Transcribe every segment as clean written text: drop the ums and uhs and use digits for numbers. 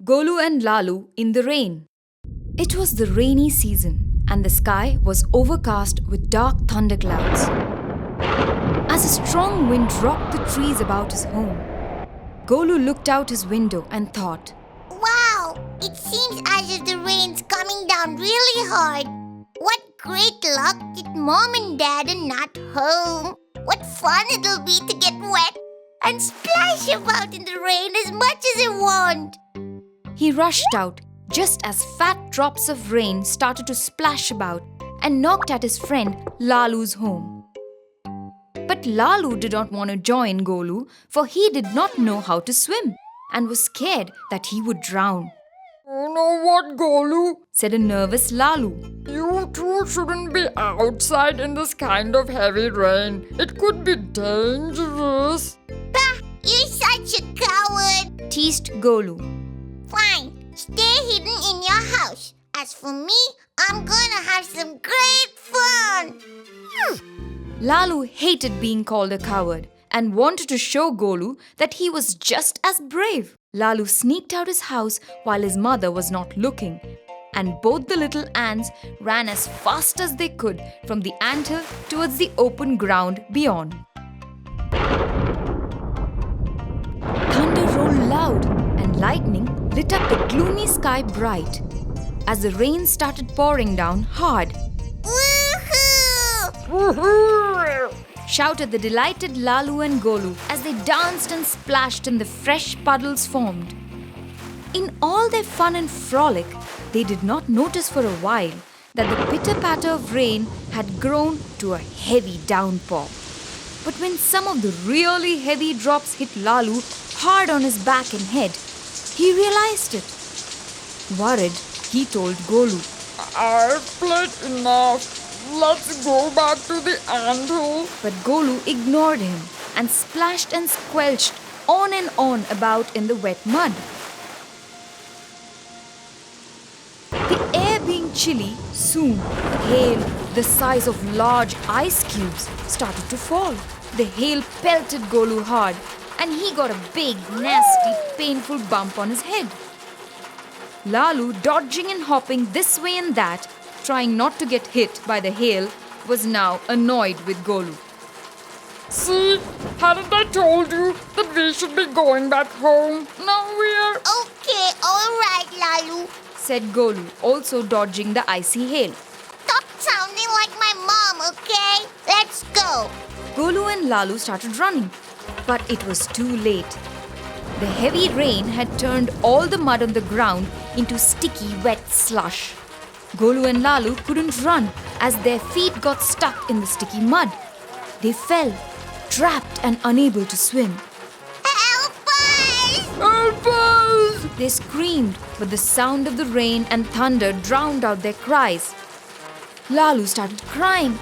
Golu and Lalu in the rain. It was the rainy season and the sky was overcast with dark thunderclouds. As a strong wind rocked the trees about his home, Golu looked out his window and thought, "Wow, it seems as if the rain's coming down really hard. What great luck that Mom and Dad are not home. What fun it'll be to get wet and splash about in the rain as much as I want." He rushed out just as fat drops of rain started to splash about and knocked at his friend Lalu's home. But Lalu did not want to join Golu, for he did not know how to swim and was scared that he would drown. "You know what, Golu?" said a nervous Lalu. "You two shouldn't be outside in this kind of heavy rain. It could be dangerous." "Bah, you're such a coward," teased Golu. "Fine, stay hidden in your house. As for me, I'm gonna have some great fun." Lalu hated being called a coward and wanted to show Golu that he was just as brave. Lalu sneaked out his house while his mother was not looking, and both the little ants ran as fast as they could from the anthill towards the open ground beyond. Thunder rolled loud and lightning lit up the gloomy sky bright as the rain started pouring down hard. Woohoo! Shouted the delighted Lalu and Golu as they danced and splashed in the fresh puddles formed. In all their fun and frolic, they did not notice for a while that the pitter-patter of rain had grown to a heavy downpour. But when some of the really heavy drops hit Lalu hard on his back and head, he realized it. Worried, he told Golu, "I've played enough. Let's go back to the anthill." But Golu ignored him and splashed and squelched on and on about in the wet mud. The air being chilly, soon hail the size of large ice cubes started to fall. The hail pelted Golu hard and he got a big, nasty, painful bump on his head. Lalu, dodging and hopping this way and that, trying not to get hit by the hail, was now annoyed with Golu. "See, hadn't I told you that we should be going back home? Now we're..." "Okay, alright, Lalu. said Golu, also dodging the icy hail. Stop sounding like my mom, okay? Let's go." Golu and Lalu started running, but it was too late. The heavy rain had turned all the mud on the ground into sticky, wet slush. Golu and Lalu couldn't run as their feet got stuck in the sticky mud. They fell, trapped and unable to swim. "Help us!" "Help us!" They screamed, but the sound of the rain and thunder drowned out their cries. Lalu started crying.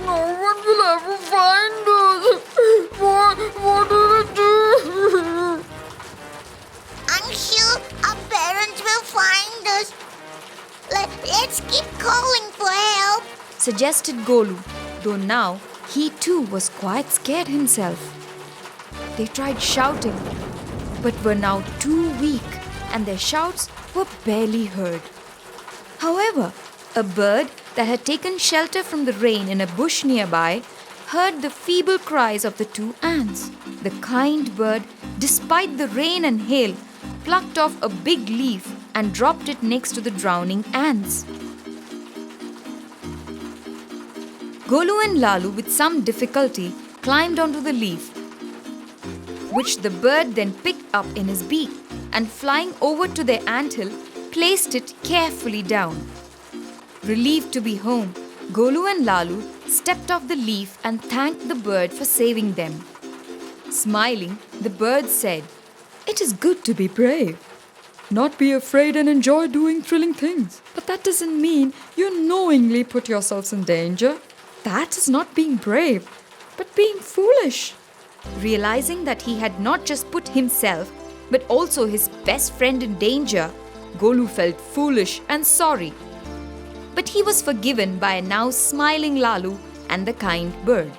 "No one will ever find us. What do we do?" "I'm sure our parents will find us. Let's keep calling for help," suggested Golu, though now he too was quite scared himself. They tried shouting, but were now too weak and their shouts were barely heard. However, a bird that had taken shelter from the rain in a bush nearby heard the feeble cries of the two ants. The kind bird, despite the rain and hail, plucked off a big leaf and dropped it next to the drowning ants. Golu and Lalu, with some difficulty, climbed onto the leaf, which the bird then picked up in his beak and, flying over to their anthill, placed it carefully down. Relieved to be home, Golu and Lalu stepped off the leaf and thanked the bird for saving them. Smiling, the bird said, "It is good to be brave. Not be afraid and enjoy doing thrilling things. But that doesn't mean you knowingly put yourselves in danger. That is not being brave, but being foolish." Realizing that he had not just put himself, but also his best friend in danger, Golu felt foolish and sorry. But he was forgiven by a now smiling Lalu and the kind bird.